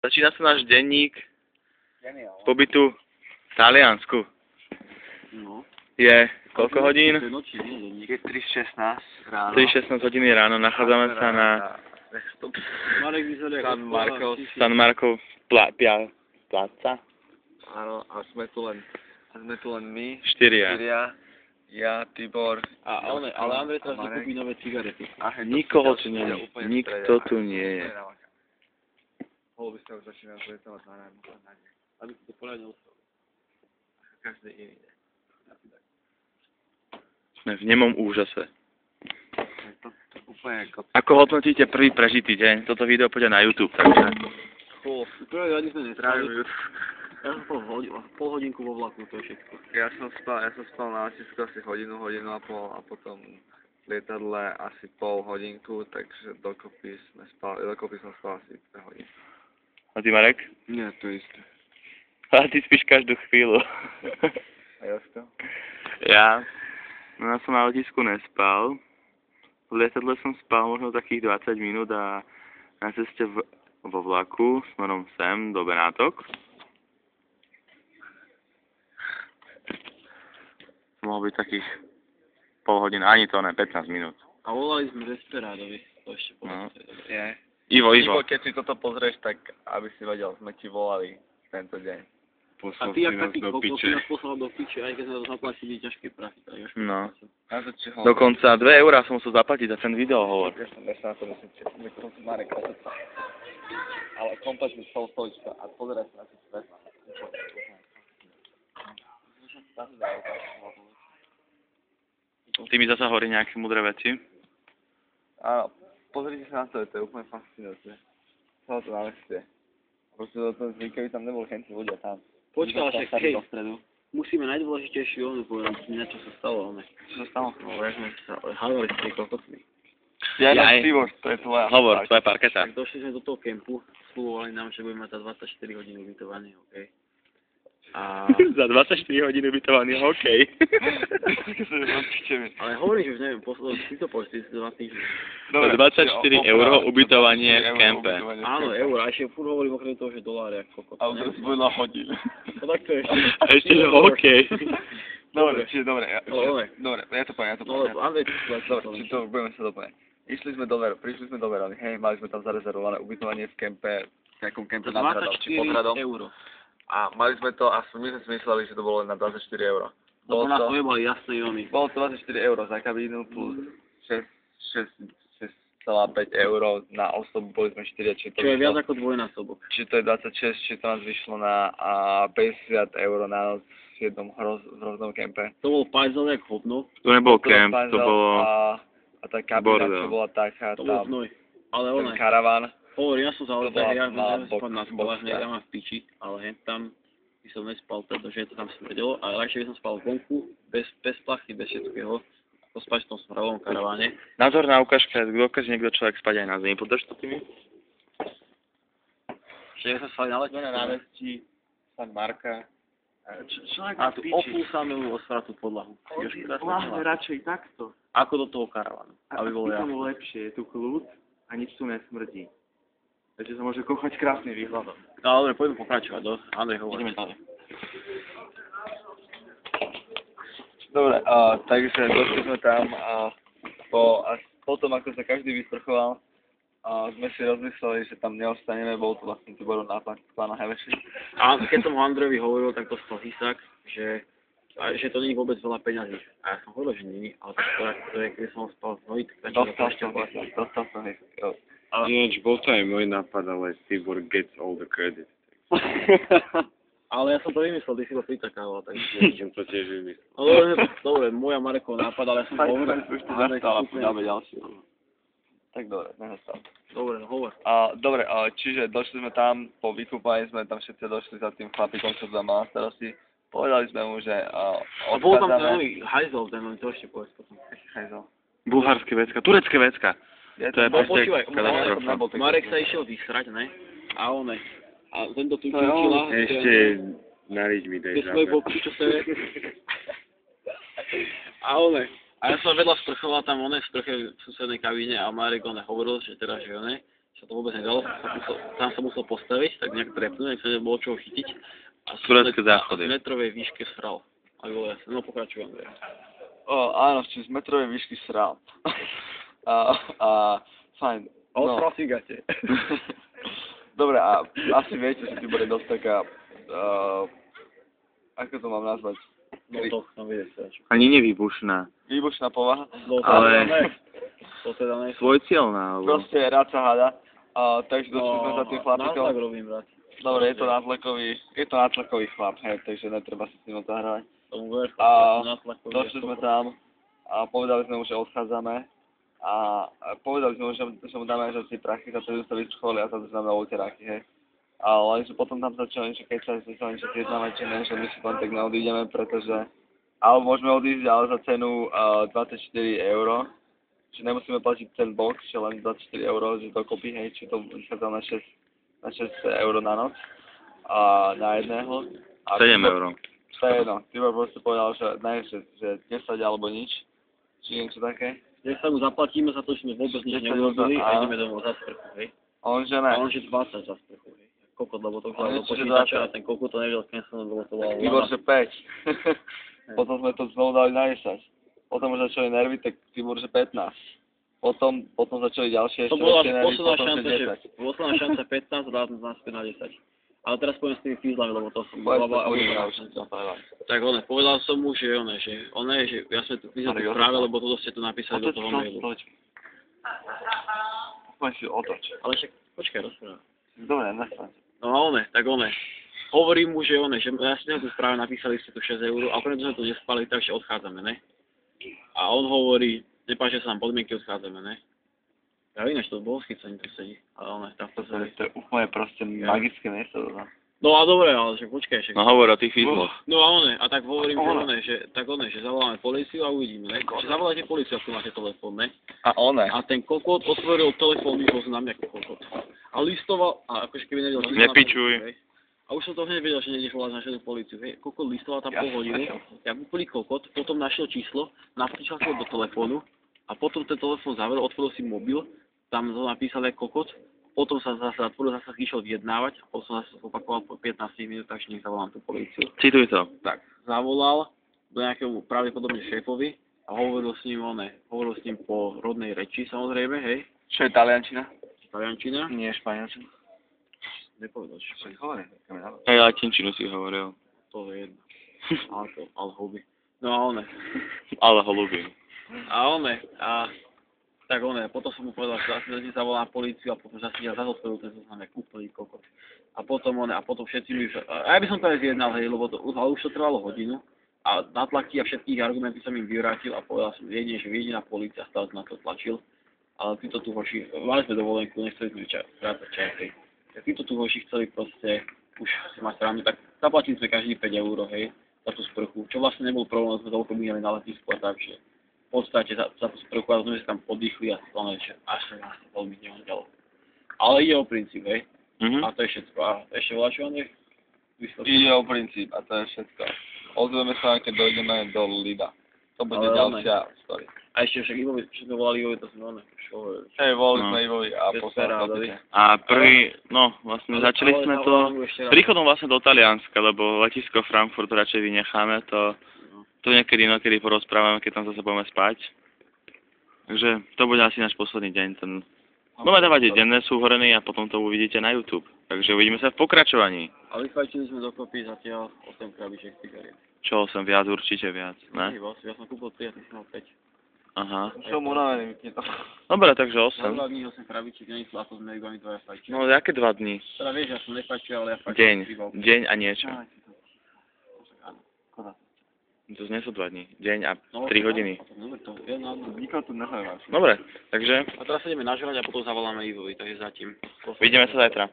Začína sa náš denník z pobytu v Taliansku. No. Je koľko hodín? Je 3:16 ráno. 3:16 hodiny ráno. Nachádzame sa na San Marco Plaza. Áno, a sme tu len my. Štyria. Ja, Tibor. Ale Andrej teraz nakúpi nové cigarety. Nikoho tu nie je. Nikto tu nie je. Mohol by sa už začínať zvetovať na ráno. Aby si to poľadne ostalo. Každý iný. Sme v nemom úžase. To úplne Ako hodnotíte prvý prežitý deň? Toto video pôjde na YouTube, takže... Prvé ani sme netrávili. Ja som pol hodinku vo vlaku, to je všetko. Ja som spal na letisku asi hodinu a pol a potom v lietadle asi pol hodinku, takže dokopy som spal asi 2 hodiny. A ty, Marek? Nie, to je isté. A ty spíš každú chvíľu. A Jožko? Ja som na letisku nespal. V lietadle som spal možno takých 20 minút a na ceste vo vlaku smerom sem do Benátok. Mohol byť takých pol hodiny, ani to ne, 15 minút. A volali sme Desperadovi, to ešte No. Je. Ivo. Keď si toto pozrieš, tak aby si vedel, sme ti volali tento deň. A ty jak taký kokos si nás poslal do piče, aj keď sme to zaplatili ťažké prachy. No. Dokonca 2 eurá som musel zaplatiť za ten videohovor. Ja som na to myslím, že Marek, ale komplet mi stol stolička a pozeraj sa na tie svetla. Ty mi zasa hovorí nejaké mudré veci. Áno, pozrite sa na to je úplne fascinujúce. Celé to na meste. Proste do toho zvykajú, tam nebol henci ľudia tam. Počkaj, však hej, musíme najdôležitejšiu onu povedať, na čo sa stalo, ne? Čo sa stalo? No, jak sme sa hádali s tej kokosmi. Ja Aj. Tibor, to je tvoja. Hovor, tvoja parketa. Tak došli sme do toho kempu, slúbovali nám, že budeme mať za 24 hodín ubytovaný, okej. A... Za 24 hodín ubytovaný hokej. Ale hovorím, že už neviem, si to povedz, ty si 2 týždne. Za 24 € ubytovanie v kempe. Áno, eur, a ešte furt hovorím okrem toho, že doláre, ako kokot. Ale teraz bude na hodinu. No tak to je ešte. A ešte že hokej. Dobre, čiže dobre, ja to poviem. No, Andrej, Čiže to budeme sa doplňať. Prišli sme do Verony, hej, mali sme tam zarezervované ubytovanie v kempe, v nejakom kempe nad hradom, či pod hradom. €. A mali sme to, a my sme si mysleli, že to bolo len na 24 €. Lebo nás ujebali jasné jony. Bolo to 24 € za kabínu plus 6,5 € na osobu, boli sme 4, či to čo je viac ako dvojnásobok. Či to je 26, či to nás vyšlo na 50 € na noc v jednom hroznom kempe. To bol pajzel jak hovno. To nebol kemp, to bolo... A tá kabína, bordel. čo bola taká, To bol hnoj. Ale ten one, karaván. hovorím, ja som sa ale ja mala spať na spolách, ja mám v piči, ale hen tam by som nespal, pretože to tam smrdelo, ale radšej by som spal vonku, bez plachy, bez všetkého, ako spať v tom smralovom karaváne. Názor na ukážke, dokáže niekto človek spať aj na zemi. Podržš to ty mi? Že sme spali na Sme na námestí San Marka. a tu opúsanú osvratú podlahu. Láhne radšej takto. Ako do toho karavánu, aby bolo jasné. lepšie, je tu kľud a nič tu nesmrdí. Takže sa môže kúchať krásny výhľadom. No dobre, poďme pokračovať, Andrej hovorí. Ideme ďalej. Dobre, takže došli sme tam a potom, ako sa každý vysprchoval, sme si rozmysleli, že tam neostaneme, bol to vlastne Tiborov nápad pána Heveši. A keď som ho Andrejovi hovoril, tak dostal hysák, že to nie je vôbec veľa peňazí. A ja som hovoril, že nie, ale to je, keď som spal v noji, tak Dostal som hysák. Ináč bol to aj môj nápad, ale Tibor gets all the credit. Ale ja som to vymyslel, ty si to pritakával, takže... Som to tiež vymyslel. No, dobre, moja Marekov nápad, ale ja som hovoril... Už to zastal, dáme ďalší. Tak dobre, nenastal. Dobre, no hovor. Dobre, čiže došli sme tam, po vykúpaní sme tam všetci došli za tým chlapikom, čo tam mal na starosti. Povedali sme mu, že A bol tam ten nový hajzel, to ešte povedz potom. Hajzel. Bulharské vecka, turecké vecka. To je proste katastrofa. Marek sa išiel vysrať, ne? A one. A tento tu učila... Ešte nariť mi dej svoje boky, čo sa je. A one. A ja som vedľa sprchoval tam v sprche v susednej kabíne a Marek hovoril, že teda, že sa to vôbec nedalo, tam sa musel postaviť, tak nejak trepnúť, nech sa nebolo čoho chytiť. A Turecké záchody. z metrovej výške sral. Alebo ja no pokračujem. Áno, či z metrovej výšky sral. a fajn. Ale sral si gate. Dobre, a asi viete, že ty bude dosť taká, ako to mám nazvať? No to som vidieť sa. Ani nevýbušná. Výbušná povaha. Ale- To teda ne. Svojcielná, alebo... Proste rád sa hada. Takže došli sme za tým chlapikom. Nátlak robím rád. Dobre, je to nátlakový chlap, hej, takže netreba sa s ním zahrávať. Tomu ver, A nátlakový. došli sme tam a povedali sme mu, že odchádzame. A povedali sme mu, že mu dáme že tie prachy za to, že sa vyschovali a za to, že dáme uteráky, hej. Ale že potom tam začali niečo kecať, že keď máme či ne, že my si tam tak neodídeme, pretože... Ale môžeme odísť, ale za cenu 24 €. Čiže nemusíme platiť ten box, že len 24 €, že dokopy, hej, či to vychádza na 6 € na noc. A na jedného. A 7 €. To je jedno. Tibor proste povedal, že ne, že 10 alebo nič. Či niečo také. Dnes sa mu zaplatíme za to, že sme vôbec nič 10 neurobili a- a ideme domov za sprchu, hej. A on že A ne. on že 20 za sprchu, hej. Kokot, lebo to On vzal do niečo, že počítača 20. a ten kokot to nevedel cancelovať, lebo to bola Tibor, lana. že 5. Potom sme to znovu dali na 10. Potom už začali nervy, tak Tibor, že 15. Potom začali ďalšie To ešte bola väčšie nervy, posledná potom šanca, že že 10. posledná šanca 15 a dá nás späť na 10. Ale teraz poviem s tými fízlami, lebo to som Povedz bola to, a už som to povedal. tak povedal som mu, že ja sme tu písali Ale práve, lebo toto ste tu napísali do Otoč, toho no, mailu. otoč. Poď si otoč. Ale však, počkaj, rozprávaj. Dobre, nestaň. No tak hovorím mu, že ja si tu práve napísali ste tu 6 € a okrem toho sme tu nespali, takže odchádzame, ne? A on hovorí, nepáčia sa nám podmienky, odchádzame, ne? Ja ináč to bolo schycení tu sedí, ale tam to sedí. To je úplne proste magické miesto. No. No a dobre, ale že počkaj, však. No hovor o tých fízloch. No a a tak hovorím, že zavoláme políciu a uvidíme, ne? Že zavolajte políciu, ak tu máte telefón, ne? A one. A ten kokot otvoril telefónny zoznam ako kokot. A listoval, a akože keby nevedel, že Nepičuj. hej. A už som to hneď vedel, že nejdeš volať na žiadnu políciu, hej. Kokot listoval tam pol hodinu, ja úplný kokot, potom našiel číslo, napísal si ho do telefónu a potom ten telefón zavrel, otvoril si mobil, tam to napísal aj kokot, potom sa zase zatvoril, zase išiel vyjednávať a potom zase opakoval po 15 minútach, že nech zavolám tú políciu. Cituj to. Tak, zavolal do nejakého pravdepodobne šéfovi a hovoril s ním po rodnej reči, samozrejme, hej. Čo je taliančina? Taliančina. Nie španielčina. Nepovedal, že Čo hovorí? Aj latinčinu si hovoril. to je jedno. Ale huby. No a Ale ho ľúbim. potom som mu povedal, že zase zavolám políciu a potom zase otvoril ten zoznam, jak úplný kokot. A potom všetci mi, a ja by som to aj zjednal, hej, lebo už to trvalo hodinu a natlaky a všetkých argumenty som im vyvrátil a povedal som jedine, že jediná polícia stále na to tlačil. Ale títo tu hoši, mali sme dovolenku, nechceli sme vrácať čas, hej. Títo tu hoši chceli proste už si mať srandu, tak zaplatili sme každý 5 €, hej, za tú sprchu, čo vlastne nebol problém, sme toľko minuli na letisku a tak, že v podstate za tú sprchu a sme sa tam podýchli a to že až sa nás veľmi nehodilo. Ale ide o princíp, hej, a to je všetko. A ešte voláš, Andrej? Ide o princíp a to je všetko. Ozveme sa, keď dojdeme do Lida. To bude Ale ďalšia story. A ešte však Ivovi, čo sme volali Ivovi, to sme Hej, volali No. sme Ivovi a Bez poslali parády. A vlastne začali sme to Príchod. príchodom vlastne do Talianska, lebo letisko Frankfurt radšej vynecháme, to niekedy inokedy porozprávame, keď tam zase budeme spať. Takže to bude asi náš posledný deň, budeme dávať denné súhrny a potom to uvidíte na YouTube. Takže uvidíme sa v pokračovaní. A vyfajčili sme dokopy zatiaľ 8 krabičiek cigariet. Čo som viac, určite viac, ne? Ja som kúpil 3 a ty si mal 5. Aha. Som unavený, vypni to. Dobre, takže Za 8. 2 dní 8 krabičiek, není a to sme iba my dvaja fajčili. No, jaké 2 dní? Teda vieš, ja som nefajčil, ale ja fajčil. Deň a niečo. Škoda. To nie sú 2 dní. Deň a No, 3 hodiny. Dobre, to je na Nikoho tu nehľadáš. Dobre, takže A teraz sa ideme nažrať a potom zavoláme Ivovi, takže zatím. vidíme sa zajtra.